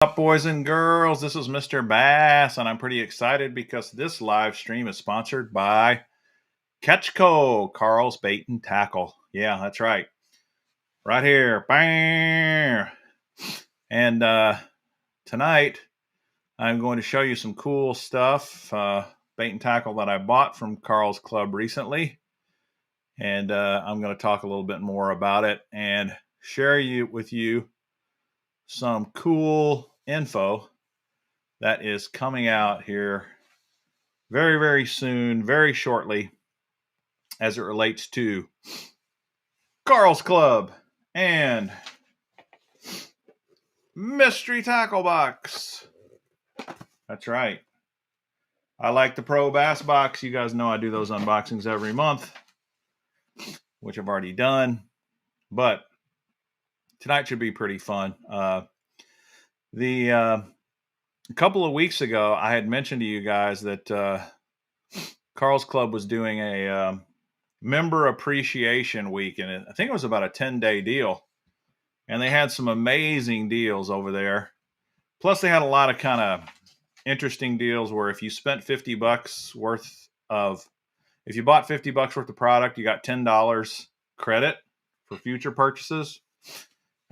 Up, boys and girls? This is Mr. Bass, and I'm pretty excited because this live stream is sponsored by Catchco, Karl's Bait and Tackle. Yeah, that's right. Right here. Bam! And tonight, I'm going to show you some cool stuff, bait and tackle that I bought from Karl's Club recently. And I'm going to talk a little bit more about it and share with you some cool info that is coming out here very, very soon, very shortly, as it relates to Karl's Club and Mystery Tackle Box. That's right. I like the Pro Bass Box. You guys know I do those unboxings every month, which I've already done. But tonight should be pretty fun. A couple of weeks ago, I had mentioned to you guys that Karl's Club was doing a member appreciation week, and I think it was about a 10-day deal. And they had some amazing deals over there. Plus, they had a lot of kind of interesting deals where if you spent $50 worth of, if you bought $50 worth of product, you got $10 credit for future purchases.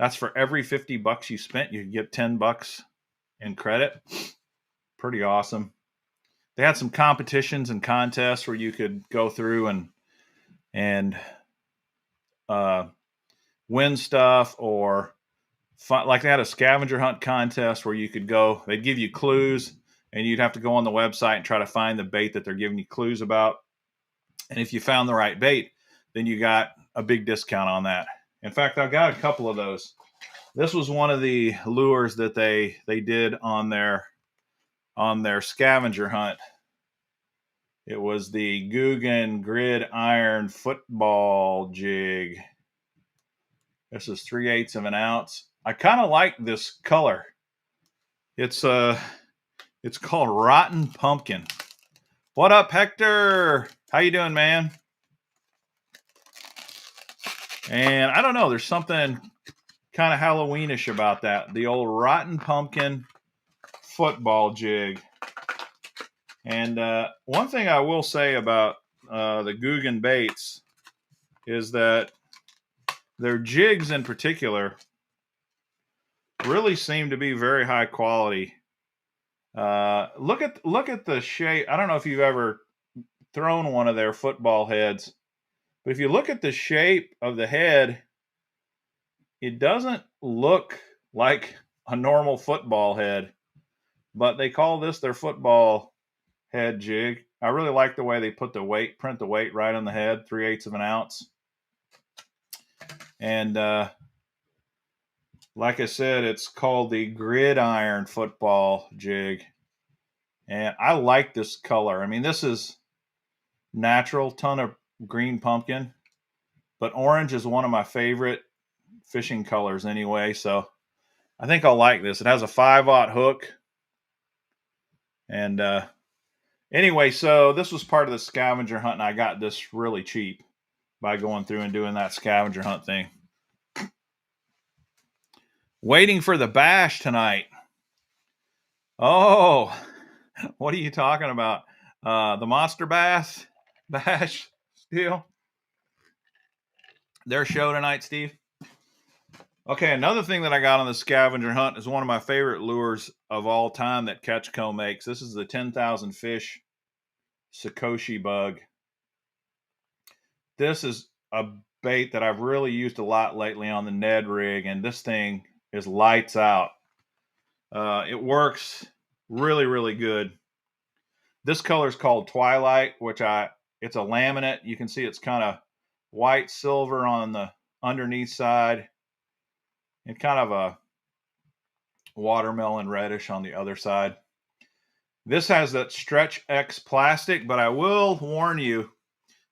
That's for every $50 you spent, you get $10 in credit. Pretty awesome. They had some competitions and contests where you could go through and win stuff, or like they had a scavenger hunt contest where you could go, they'd give you clues and you'd have to go on the website and try to find the bait that they're giving you clues about. And if you found the right bait, then you got a big discount on that. In fact, I've got a couple of those. This was one of the lures that they did on their scavenger hunt. It was the Googan Football Jig. This is 3/8 of an ounce. I kind of like this color. It's called Rotten Pumpkin. What up, Hector? How you doing, man? And I don't know, there's something kind of Halloweenish about that. The old Rotten Pumpkin Football Jig. And one thing I will say about the Googan baits is that their jigs in particular really seem to be very high quality. Look at the shape. I don't know if you've ever thrown one of their football heads, but if you look at the shape of the head, it doesn't look like a normal football head, but they call this their football head jig. I really like the way they put the weight, print the weight right on the head, 3/8 of an ounce. And like I said, it's called the Gridiron Football Jig. And I like this color. I mean, this is natural, ton of green pumpkin, but orange is one of my favorite fishing colors anyway. So I think I'll like this. It has a 5/0 hook. And anyway, so this was part of the scavenger hunt, and I got this really cheap by going through and doing that scavenger hunt thing. Waiting for the bash tonight. Oh, what are you talking about? The Monster Bass Bash deal? Their show tonight, Steve? Okay, another thing that I got on the scavenger hunt is one of my favorite lures of all time that Catchco makes. This is the 10,000 fish Sakoshi bug. This is a bait that I've really used a lot lately on the Ned rig, and this thing is lights out. It works really, really good. This color is called Twilight, which it's a laminate. You can see it's kind of white silver on the underneath side and kind of a watermelon reddish on the other side. This has that Stretch X plastic, but I will warn you,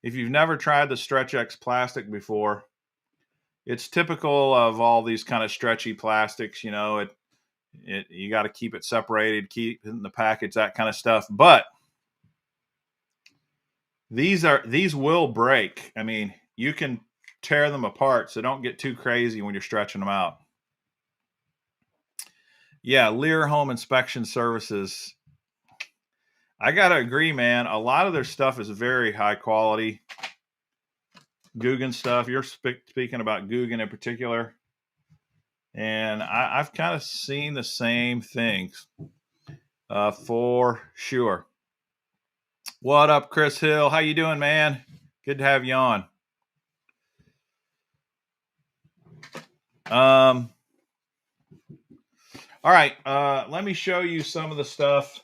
if you've never tried the Stretch X plastic before, it's typical of all these kind of stretchy plastics. You know, you got to keep it separated, keep it in the package, that kind of stuff. But these will break. I mean, you can tear them apart, so don't get too crazy when you're stretching them out. Yeah, Lear Home Inspection Services. I got to agree, man. A lot of their stuff is very high quality. Googan stuff. You're speaking about Googan in particular. And I've kind of seen the same things for sure. What up, Chris Hill? How you doing, man? Good to have you on. All right, let me show you some of the stuff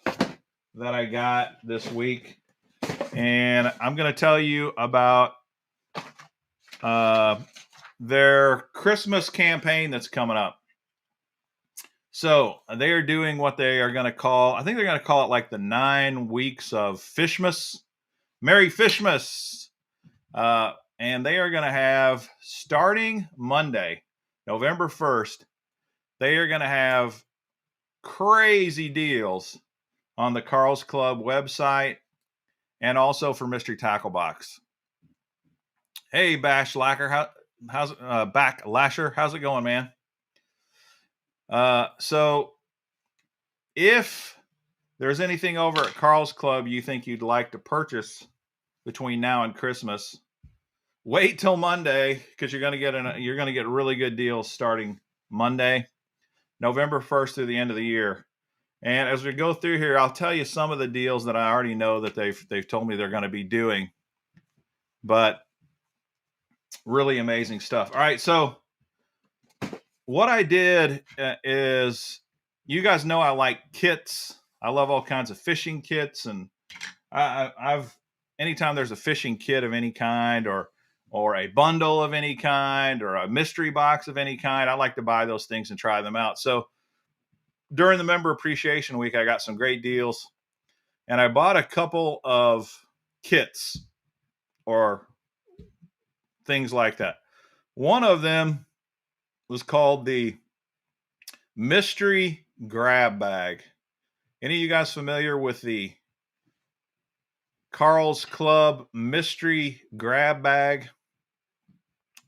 that I got this week. And I'm going to tell you about their Christmas campaign that's coming up. So they are doing what they are going to call, I think they're going to call it like the 9 weeks of Fishmas. Merry Fishmas. And they are going to have, starting Monday, November 1st, they are going to have crazy deals on the KARL'S Club website and also for Mystery Tackle Box. Hey, Bash Lacker, how's Back Lasher? How's it going, man? So if there's anything over at KARL'S Club you think you'd like to purchase between now and Christmas, wait till Monday because you're going to get really good deals starting Monday, November 1st through the end of the year. And as we go through here, I'll tell you some of the deals that I already know that they've told me they're going to be doing. But really amazing stuff. All right, so what I did is, you guys know I like kits. I love all kinds of fishing kits, and I've anytime there's a fishing kit of any kind, or a bundle of any kind, or a mystery box of any kind, I like to buy those things and try them out. So during the Member Appreciation Week, I got some great deals, and I bought a couple of kits or things like that. One of them was called the Mystery Grab Bag. Any of you guys familiar with the KARL'S Club Mystery Grab Bag?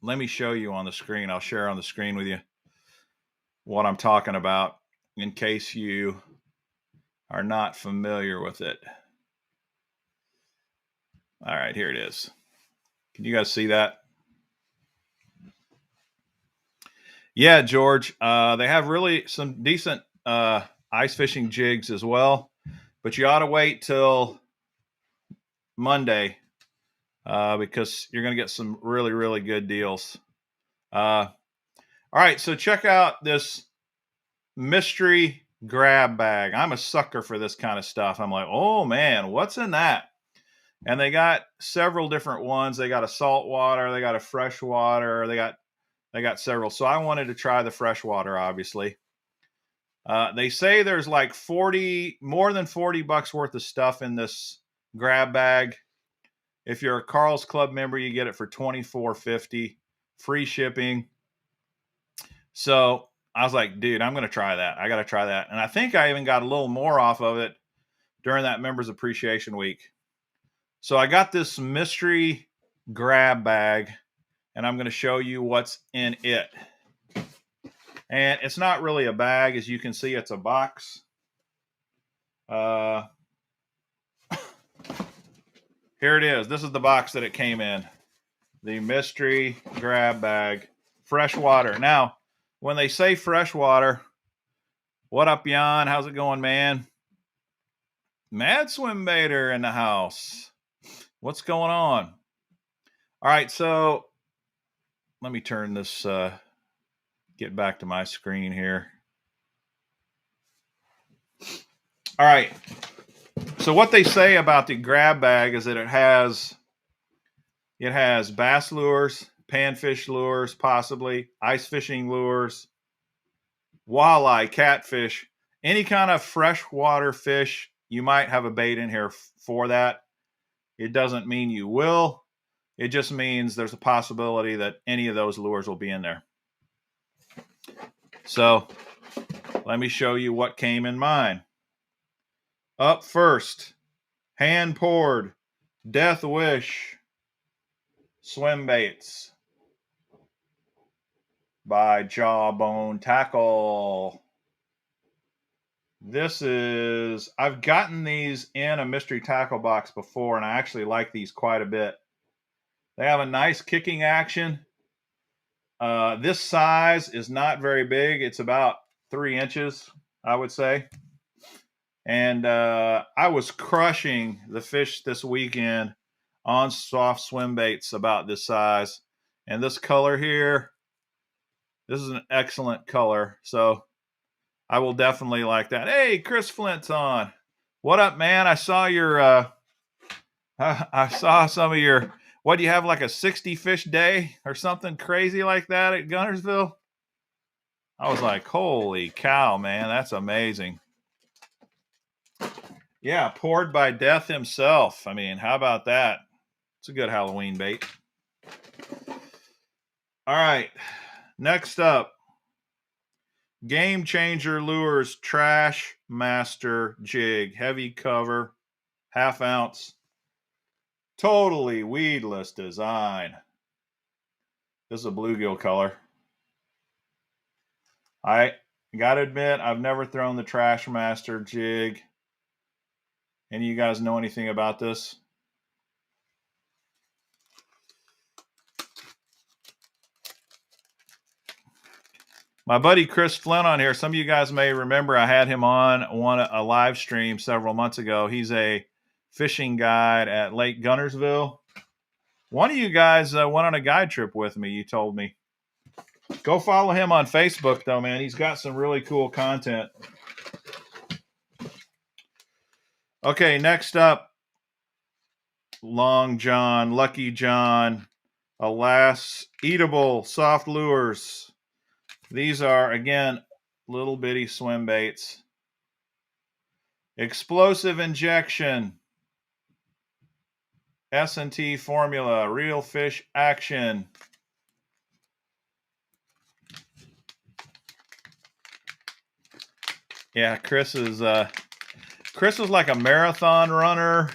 Let me show you on the screen. I'll share on the screen with you what I'm talking about in case you are not familiar with it. All right, here it is. Can you guys see that? Yeah, George. They have really some decent ice fishing jigs as well, but you ought to wait till Monday because you're going to get some really, really good deals. All right, so check out this mystery grab bag. I'm a sucker for this kind of stuff. I'm like, oh man, what's in that? And they got several different ones. They got a saltwater, they got a freshwater, they got several. So I wanted to try the freshwater, obviously. They say there's like more than $40 worth of stuff in this grab bag. If you're a KARL'S Club member, you get it for $24.50, free shipping. So I was like, dude, I'm going to try that. I got to try that. And I think I even got a little more off of it during that Members Appreciation Week. So I got this mystery grab bag, and I'm going to show you what's in it. And it's not really a bag. As you can see, it's a box. Here it is. This is the box that it came in. The mystery grab bag. Freshwater. Now, when they say freshwater, what up, Jan? How's it going, man? Mad Swim Baiter in the house. What's going on? All right, so let me turn this, get back to my screen here. All right. So what they say about the grab bag is that it has bass lures, panfish lures, possibly ice fishing lures, walleye, catfish, any kind of freshwater fish. You might have a bait in here for that. It doesn't mean you will. It just means there's a possibility that any of those lures will be in there. So let me show you what came in mine. Up first, hand poured Death Wish swim baits by Jawbone Tackle. This is, I've gotten these in a mystery tackle box before, and I actually like these quite a bit. They have a nice kicking action. This size is not very big. It's about 3 inches, I would say. And I was crushing the fish this weekend on soft swim baits about this size. And this color here, this is an excellent color. So I will definitely like that. Hey, Chris Flint's on. What up, man? I saw your, I saw some of your, what do you have, like a 60 fish day or something crazy like that at Guntersville? I was like, holy cow, man, that's amazing. Yeah, poured by Death himself. I mean, how about that? It's a good Halloween bait. All right, next up, Game Changer Lures Trash Master Jig. Heavy cover, 1/2 ounce. Totally weedless design. This is a bluegill color. I gotta admit, I've never thrown the Trash Master Jig. Any of you guys know anything about this? My buddy Chris Flint on here. Some of you guys may remember I had him on a live stream several months ago. He's a fishing guide at Lake Guntersville. One of you guys went on a guide trip with me, you told me. Go follow him on Facebook, though, man. He's got some really cool content. Okay, next up, Long John, Lucky John, Alas, Eatable Soft Lures. These are, again, little bitty swim baits. Explosive Injection, S&T Formula, Real Fish Action. Yeah, Chris is like a marathon runner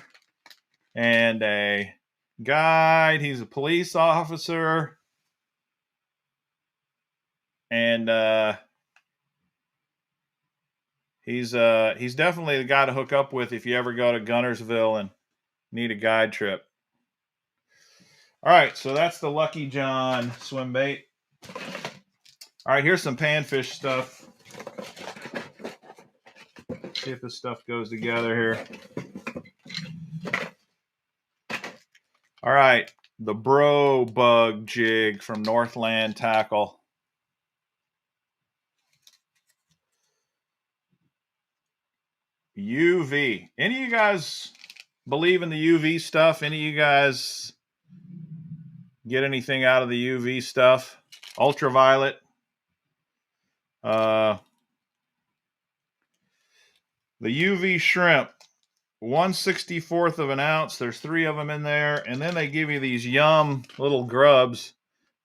and a guide. He's a police officer. And he's definitely the guy to hook up with if you ever go to Guntersville and need a guide trip. All right, so that's the Lucky John swim bait. All right, here's some panfish stuff. See if this stuff goes together here. All right, the Bug Jig from Northland Tackle. UV. Any of you guys believe in the UV stuff? Any of you guys get anything out of the UV stuff? Ultraviolet. The UV shrimp, 1/64 of an ounce. There's 3 of them in there. And then they give you these yum little grubs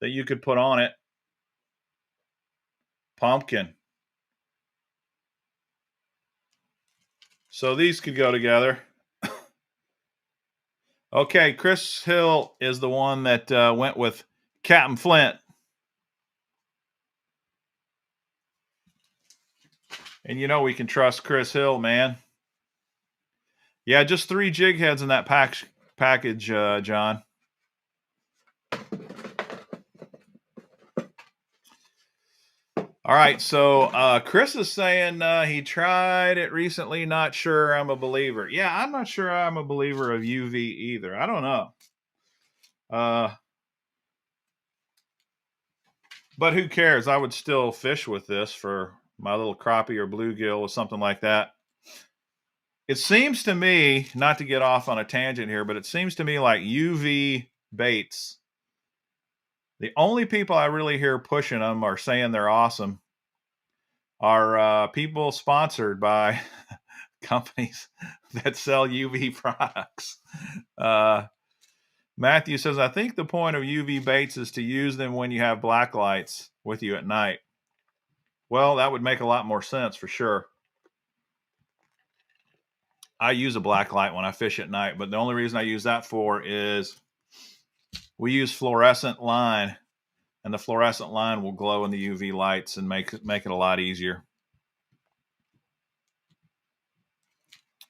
that you could put on it. Pumpkin. So these could go together. Okay, Chris Hill is the one that went with Captain Flint. And you know we can trust Chris Hill, man. Yeah, just 3 jig heads in that package, John. All right, so Chris is saying he tried it recently. Not sure I'm a believer. Yeah, I'm not sure I'm a believer of UV either. I don't know. But who cares? I would still fish with this for my little crappie or bluegill or something like that. It seems to me, not to get off on a tangent here, but it seems to me like UV baits, the only people I really hear pushing them or saying they're awesome are people sponsored by companies that sell UV products. Matthew says, I think the point of UV baits is to use them when you have black lights with you at night. Well, that would make a lot more sense for sure. I use a black light when I fish at night, but the only reason I use that for is we use fluorescent line, and the fluorescent line will glow in the UV lights and make it a lot easier.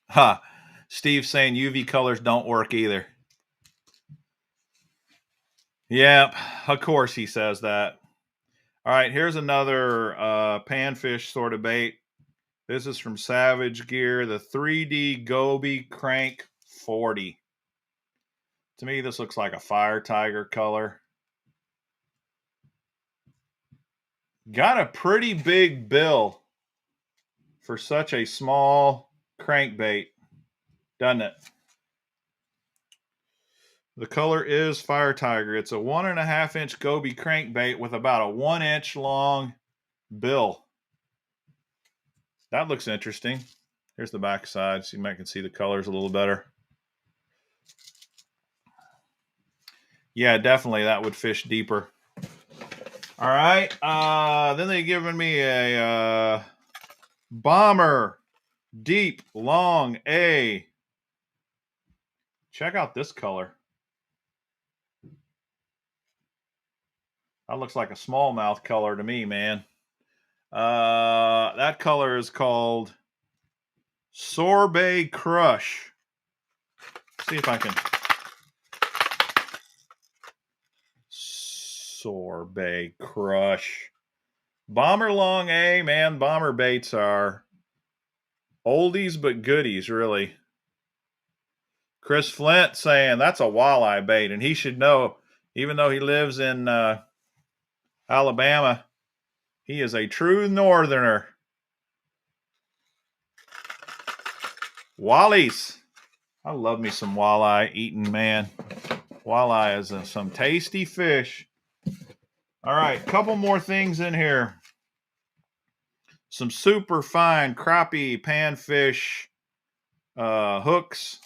Ha. Steve saying UV colors don't work either. Yep, of course he says that. All right, here's another panfish sort of bait. This is from Savage Gear, the 3D Gobi Crank 40. To me, this looks like a fire tiger color. Got a pretty big bill for such a small crankbait, doesn't it? The color is fire tiger. It's a 1.5-inch Gobi crankbait with about a 1-inch long bill. That looks interesting. Here's the back side, so you might can see the colors a little better. Yeah, definitely that would fish deeper. All right. Then they given me a Bomber Deep Long A. Check out this color. That looks like a smallmouth color to me, man. That color is called Sorbet Crush. Let's see if I can. Sorbet Crush. Bomber Long A, man. Bomber baits are oldies but goodies, really. Chris Flint saying that's a walleye bait, and he should know, even though he lives in Alabama, he is a true northerner. Wallies. I love me some walleye eating, man. Walleye is some tasty fish. All right, couple more things in here. Some super fine crappie panfish hooks,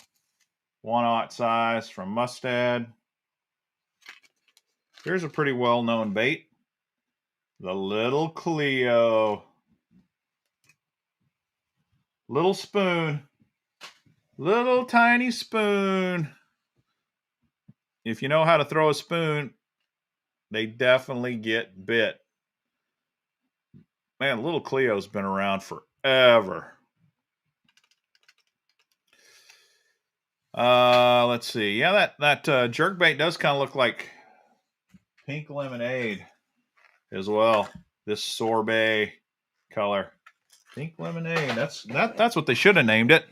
1/0 size from Mustad. Here's a pretty well-known bait, the little Cleo. Little spoon, little tiny spoon. If you know how to throw a spoon, they definitely get bit. Man, little Cleo's been around forever. Let's see. Yeah, that jerkbait does kind of look like pink lemonade as well. This sorbet color. Pink lemonade. That's what they should have named it.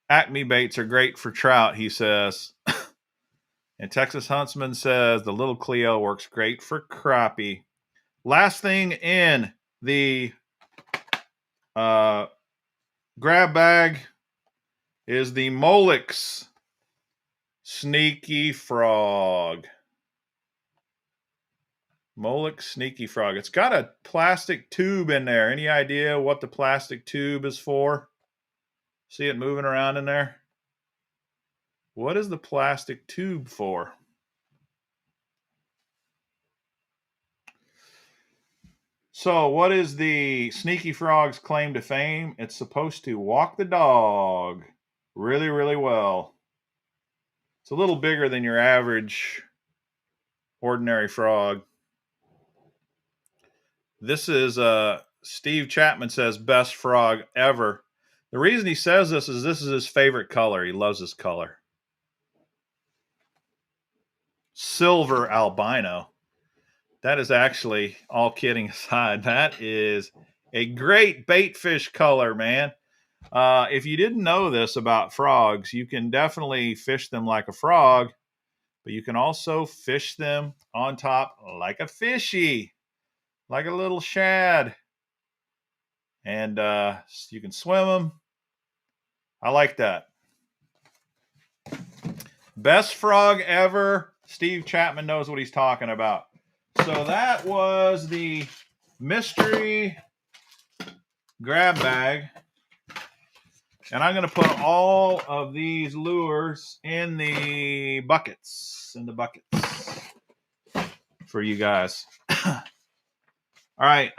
Acme baits are great for trout, he says. And Texas Huntsman says the little Cleo works great for crappie. Last thing in the grab bag is the Molex Sneaky Frog. Molex Sneaky Frog. It's got a plastic tube in there. Any idea what the plastic tube is for? See it moving around in there? What is the plastic tube for? So what is the Sneaky Frog's claim to fame? It's supposed to walk the dog really, really well. It's a little bigger than your average ordinary frog. This is Steve Chapman says best frog ever. The reason he says this is his favorite color. He loves this color. Silver albino. That is actually, all kidding aside, that is a great bait fish color, man. If you didn't know this about frogs, you can definitely fish them like a frog, but you can also fish them on top like a fishy, like a little shad. And you can swim them. I like that. Best frog ever. Steve Chapman knows what he's talking about. So that was the mystery grab bag. And I'm going to put all of these lures in the buckets, for you guys. All right.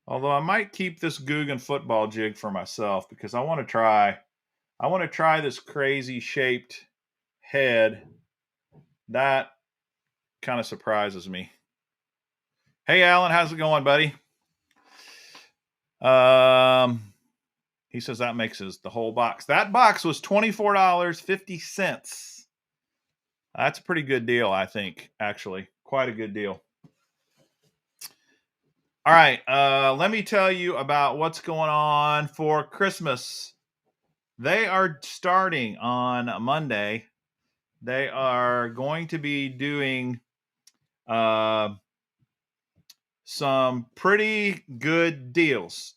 Although I might keep this Googan Football Jig for myself because I want to try this crazy shaped head. That kind of surprises me. Hey, Alan, how's it going, buddy? He says that makes the whole box. That box was $24.50. That's a pretty good deal, I think, actually. Quite a good deal. All right, let me tell you about what's going on for Christmas. They are starting on Monday. They are going to be doing some pretty good deals.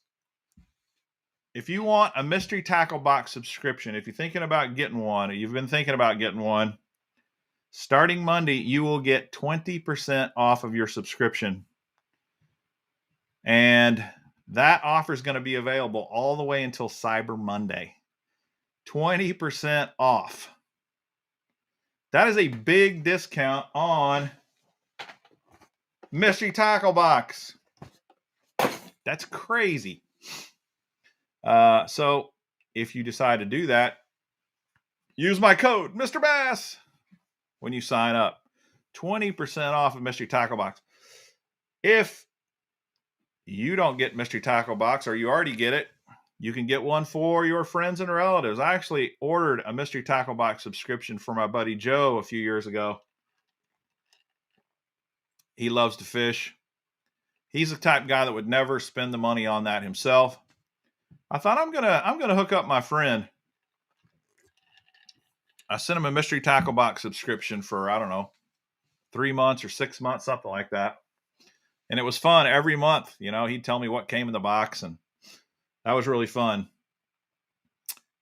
If you want a mystery tackle box subscription, if you're thinking about getting one, or you've been thinking about getting one, starting Monday, you will get 20% off of your subscription. And that offer is going to be available all the way until Cyber Monday. 20% off. That is a big discount on mystery tackle box. That's crazy. So if you decide to do that, use my code, Mr. Bass, when you sign up. 20% off of mystery tackle box. If you don't get mystery tackle box, or you already get it, you can get one for your friends and relatives. I actually ordered a mystery tackle box subscription for my buddy Joe a few years ago. He loves to fish. He's the type of guy that would never spend the money on that himself. I thought I'm gonna hook up my friend. I sent him a mystery tackle box subscription for, I don't know, 3 months or 6 months, something like that. And it was fun every month. You know, he'd tell me what came in the box, and that was really fun.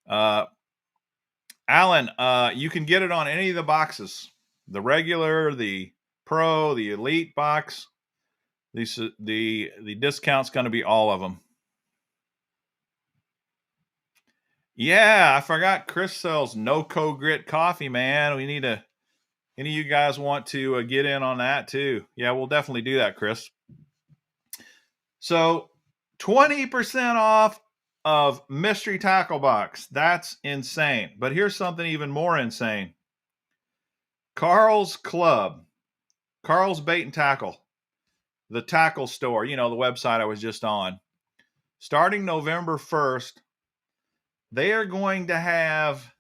Alan, you can get it on any of the boxes. The regular, the Pro, the Elite box. The discount's going to be all of them. Yeah, I forgot Chris sells No-Co Grit coffee, man. We need to, any of you guys want to get in on that too? Yeah, we'll definitely do that, Chris. So 20% off of mystery tackle box. That's insane. But here's something even more insane. KARL'S Club, KARL'S Bait and Tackle, the tackle store, you know, the website I was just on. Starting November 1st, they are going to have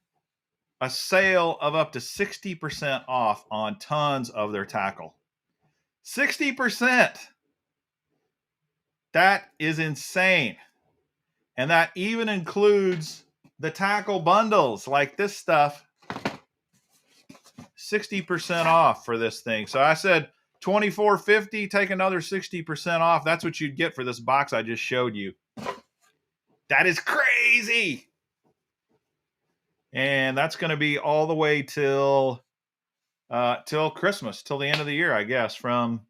a sale of up to 60% off on tons of their tackle. 60%. That is insane. And that even includes the tackle bundles like this stuff. 60% off for this thing. So I said $24.50, take another 60% off. That's what you'd get for this box I just showed you. That is crazy. And that's going to be all the way till Christmas, till the end of the year, I guess. From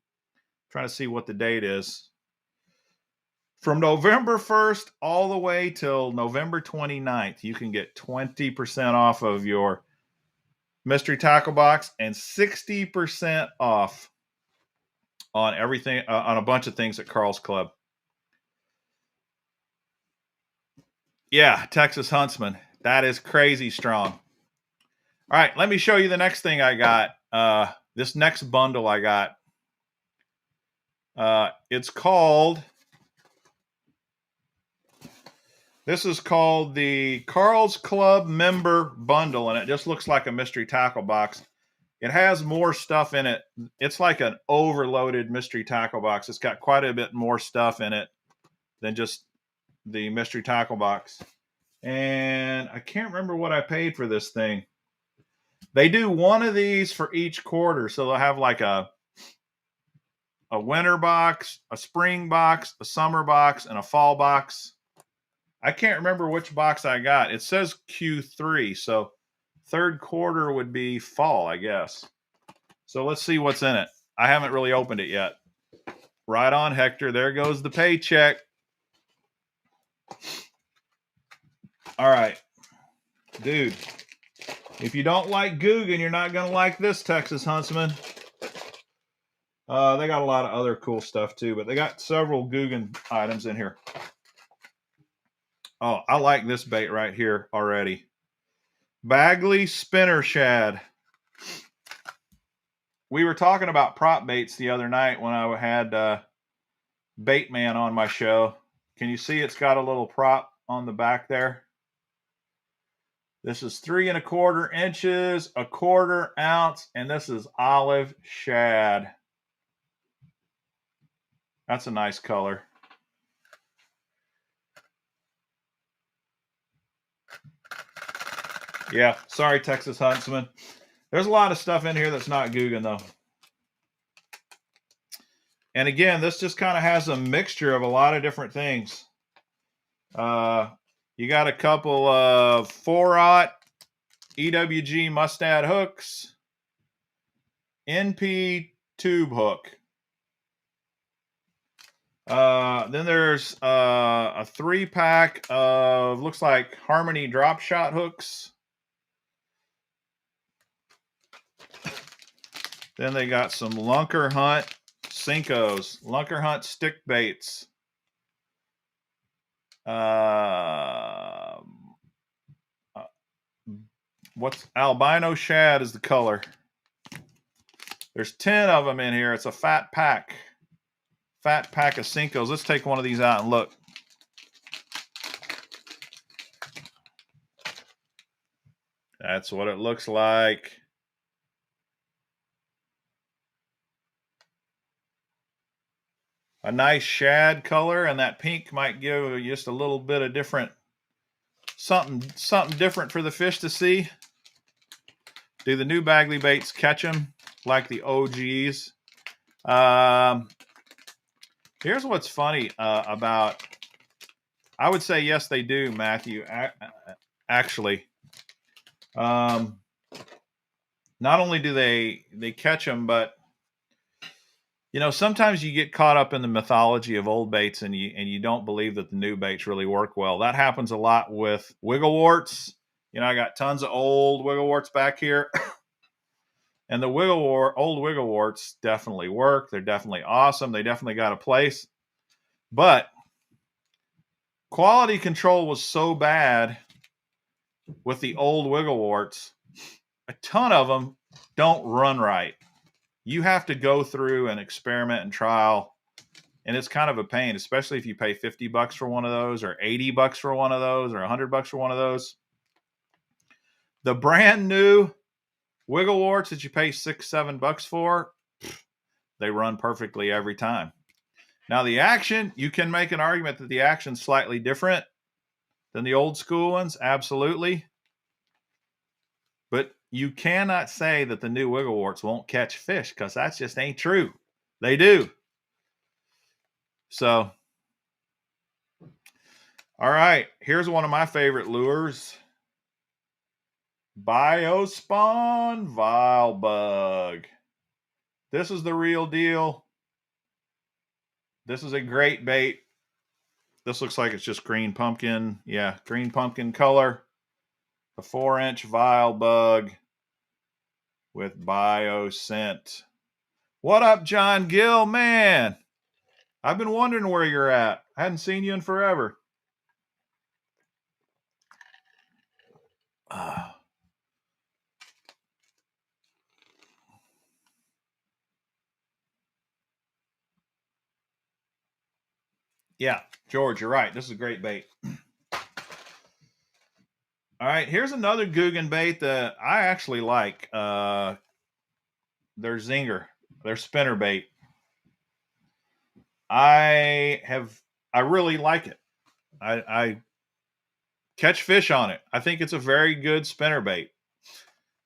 trying to see what the date is. From November 1st all the way till November 29th, you can get 20% off of your mystery tackle box and 60% off on everything, on a bunch of things at KARL'S Club. Yeah, Texas Huntsman. That is crazy strong. All right, let me show you the next thing I got. This next bundle I got. It's called... This is called the KARL'S Club Member Bundle, and it just looks like a mystery tackle box. It has more stuff in it. It's like an overloaded mystery tackle box. It's got quite a bit more stuff in it than just the mystery tackle box. And I can't remember what I paid for this thing. They do one of these for each quarter. So they'll have like a winter box, a spring box, a summer box, and a fall box. I can't remember which box I got. It says Q3, so third quarter would be fall, I guess. So let's see what's in it. I haven't really opened it yet. Right on, Hector. There goes the paycheck. All right. Dude, if you don't like Googan, you're not going to like this, Texas Huntsman. They got a lot of other cool stuff, too, but they got several Googan items in here. Oh, I like this bait right here already. Bagley Spinner Shad. We were talking about prop baits the other night when I had Baitman on my show, Can you see it's got a little prop on the back there? This is 3 1/4 inches, 1/4 ounce, and this is olive shad. That's a nice color. Yeah, sorry, Texas Huntsman. There's a lot of stuff in here that's not Googan, though. And again, this just kind of has a mixture of a lot of different things. You got a couple of 4/0 EWG Mustad hooks, NP tube hook. Then there's a 3-pack of, looks like Harmony drop shot hooks. Then they got some Lunker Hunt Cincos, Lunker Hunt stick baits. What's albino shad is the color. There's 10 of them in here. It's a fat pack. Fat pack of Cincos. Let's take one of these out and look. That's what it looks like. A nice shad color, and that pink might give just a little bit of different, something different for the fish to see. Do the new Bagley baits catch them like the OGs? Here's what's funny about, I would say yes, they do, Matthew. Actually, not only do they catch them, but you know, sometimes you get caught up in the mythology of old baits and you don't believe that the new baits really work well. That happens a lot with wiggleworts. You know, I got tons of old wiggleworts back here. And the old wiggleworts definitely work. They're definitely awesome. They definitely got a place. But quality control was so bad with the old wiggleworts, a ton of them don't run right. You have to go through and experiment and trial, and it's kind of a pain, especially if you pay $50 for one of those, or $80 for one of those, or $100 for one of those. The brand new wiggleworts that you pay $6-7 for, they run perfectly every time. Now the action, you can make an argument that the action's slightly different than the old school ones, absolutely. But you cannot say that the new wiggleworts won't catch fish, because that just ain't true. They do. So, all right, here's one of my favorite lures. Biospawn Vilebug. This is the real deal. This is a great bait. This looks like it's just green pumpkin. Yeah, green pumpkin color. A 4-inch Vilebug with bio scent. What up, John Gill? Man, I've been wondering where you're at. I hadn't seen you in forever. Yeah, George, you're right. This is a great bait. All right, here's another Googan bait that I actually like. Their Zinger, their spinner bait. I really like it. I catch fish on it. I think it's a very good spinner bait.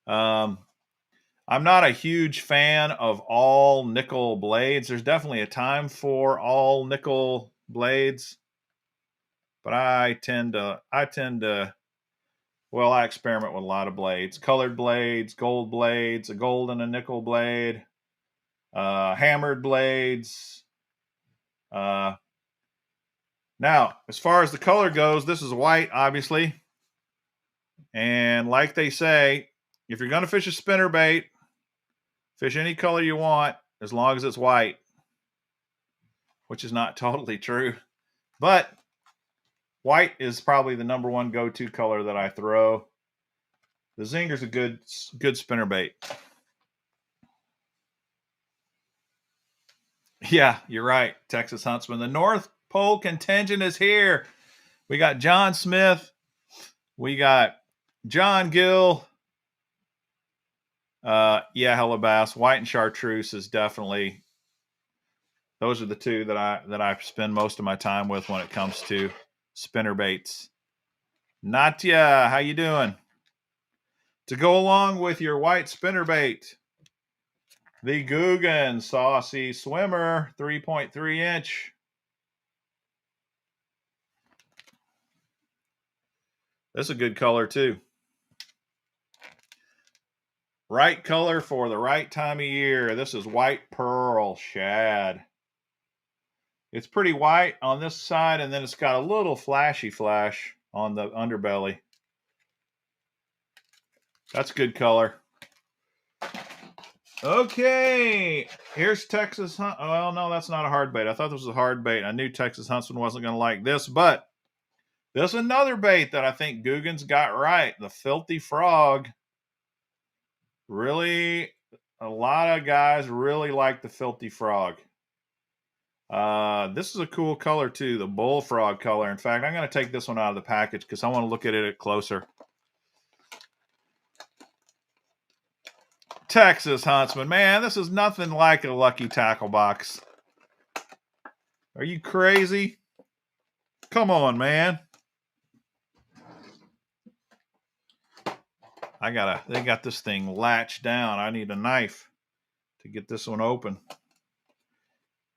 I'm not a huge fan of all nickel blades. There's definitely a time for all nickel blades, but I tend to, well, I experiment with a lot of blades, colored blades, gold blades, a gold and a nickel blade, hammered blades. Now, as far as the color goes, this is white, obviously. And like they say, if you're going to fish a spinner bait, fish any color you want, as long as it's white, which is not totally true. But white is probably the #1 go-to color that I throw. The Zinger's a good spinner bait. Yeah, you're right, Texas Huntsman. The North Poll contingent is here. We got John Smith. We got John Gill. Yeah, Hellabass. White and Chartreuse is definitely, those are the two that I spend most of my time with when it comes to spinner baits. Natya, how you doing? To go along with your white spinner bait, the Googan Saucy Swimmer 3.3 inch. This is a good color too. Right color for the right time of year. This is White Pearl Shad. It's pretty white on this side, and then it's got a little flashy flash on the underbelly. That's good color. Okay, here's Texas Hunt. Well, no, that's not a hard bait. I thought this was a hard bait. I knew Texas Huntsman wasn't going to like this, but this is another bait that I think Googan's got right. The Filthy Frog. Really, a lot of guys really like the Filthy Frog. This is a cool color too, the bullfrog color. In fact, I'm going to take this one out of the package because I want to look at it closer. Texas Huntsman, man, this is nothing like a Lucky Tackle Box. Are you crazy? Come on, man. They got this thing latched down. I need a knife to get this one open.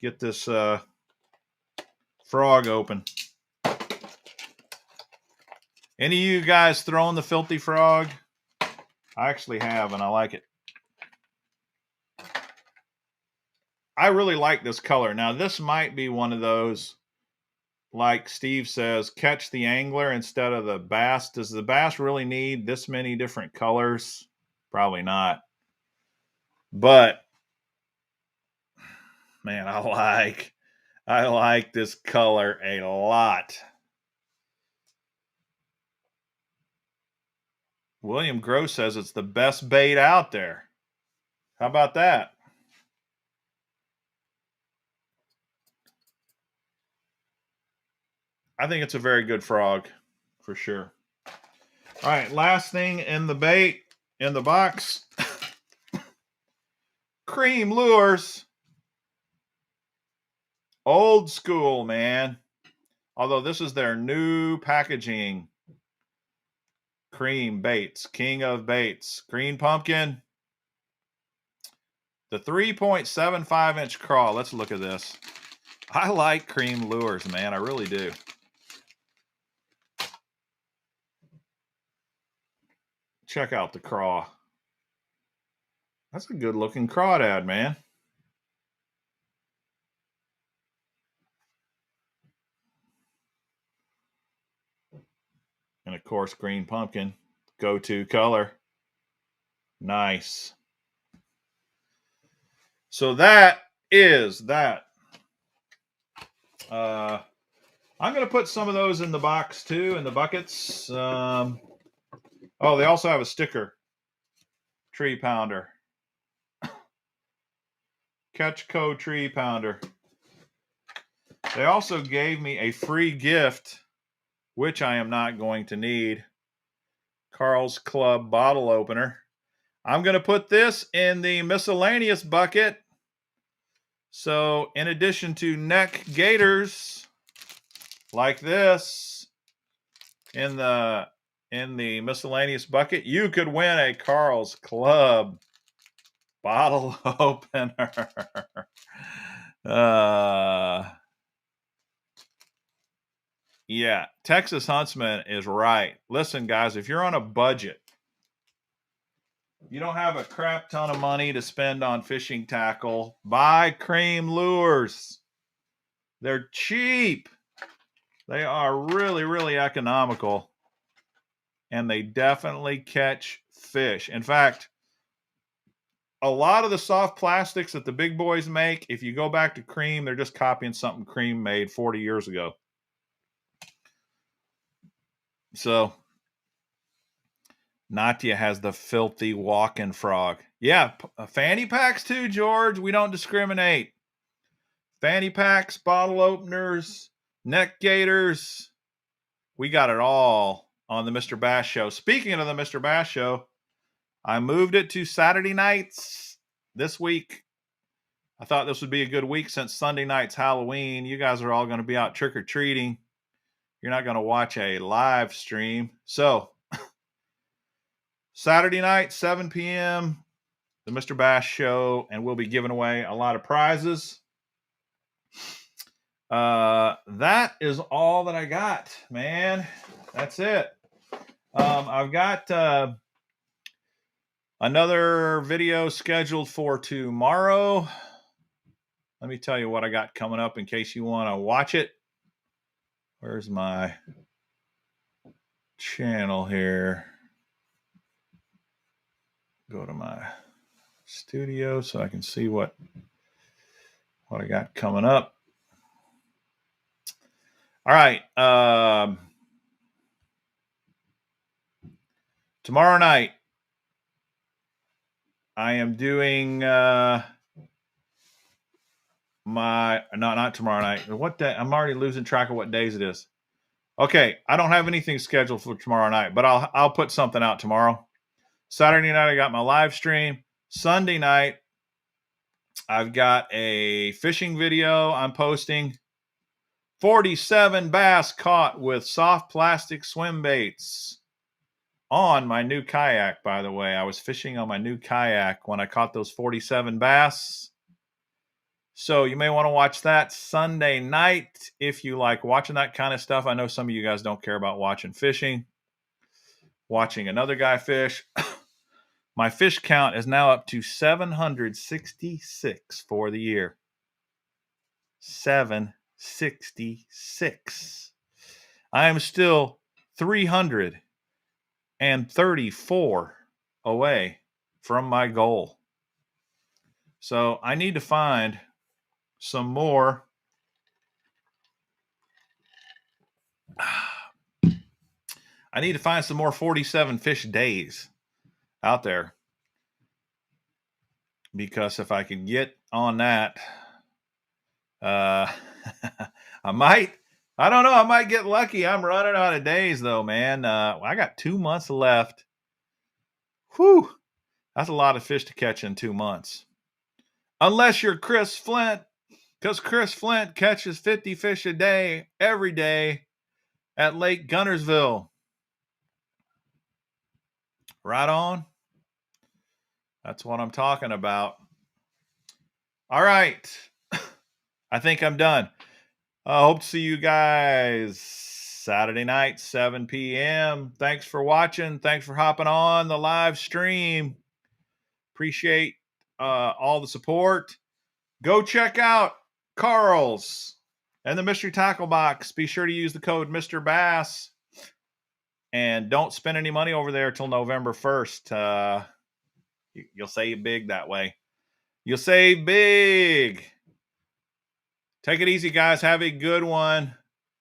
Get this frog open. Any of you guys throwing the Filthy Frog? I actually have, and I like it. I really like this color. Now, this might be one of those, like Steve says, catch the angler instead of the bass. Does the bass really need this many different colors? Probably not. But, man, I like this color a lot. William Gross says it's the best bait out there. How about that? I think it's a very good frog, for sure. All right, last thing in the bait, in the box. Cream Lures. Old school, man. Although this is their new packaging. Cream baits, king of baits. Green pumpkin. The 3.75 inch crawl. Let's look at this. I like Cream Lures, man. I really do. Check out the craw. That's a good looking crawdad, man. And of course, green pumpkin, go-to color. Nice. So that is that. I'm going to put some of those in the box too, in the buckets. Oh, they also have a sticker. Tree Pounder. Catchco Tree Pounder. They also gave me a free gift, which I am not going to need. KARL'S Club bottle opener. I'm going to put this in the miscellaneous bucket. So in addition to neck gaiters like this in the miscellaneous bucket, you could win a KARL'S Club bottle opener. Yeah, Texas Huntsman is right. Listen, guys, if you're on a budget, you don't have a crap ton of money to spend on fishing tackle, buy Cream Lures. They're cheap. They are really, really economical. And they definitely catch fish. In fact, a lot of the soft plastics that the big boys make, if you go back to Cream, they're just copying something Cream made 40 years ago. So, Natya has the filthy walking frog. Yeah, fanny packs too, George. We don't discriminate. Fanny packs, bottle openers, neck gaiters. We got it all on the Mr. Bass Show. Speaking of the Mr. Bass Show, I moved it to Saturday nights this week. I thought this would be a good week since Sunday night's Halloween. You guys are all going to be out trick-or-treating. You're not going to watch a live stream. So, Saturday night, 7 p.m., the Mr. Bass Show, and we'll be giving away a lot of prizes. That is all that I got, man. That's it. I've got another video scheduled for tomorrow. Let me tell you what I got coming up in case you want to watch it. Where's my channel here? Go to my studio so I can see what I got coming up. All right. Tomorrow night, I am doing not tomorrow night. What day? I'm already losing track of what days it is. Okay, I don't have anything scheduled for tomorrow night, but I'll put something out tomorrow. Saturday night, I got my live stream. Sunday night, I've got a fishing video I'm posting. 47 bass caught with soft plastic swim baits on my new kayak, by the way. I was fishing on my new kayak when I caught those 47 bass. So you may want to watch that Sunday night if you like watching that kind of stuff. I know some of you guys don't care about watching fishing. Watching another guy fish. My fish count is now up to 766 for the year. 766. I am still 334 away from my goal. So I need to find some more. I need to find some more 47 fish days out there. Because if I can get on that, I might get lucky. I'm running out of days though, man. I got 2 months left. Whew. That's a lot of fish to catch in 2 months. Unless you're Chris Flint, because Chris Flint catches 50 fish a day, every day at Lake Gunnersville. Right on. That's what I'm talking about. All right. I think I'm done. I hope to see you guys Saturday night, 7 p.m. Thanks for watching. Thanks for hopping on the live stream. Appreciate all the support. Go check out KARL'S and the Mystery Tackle Box. Be sure to use the code Mr. Bass. And don't spend any money over there till November 1st. You'll save big that way. You'll save big. Take it easy, guys. Have a good one.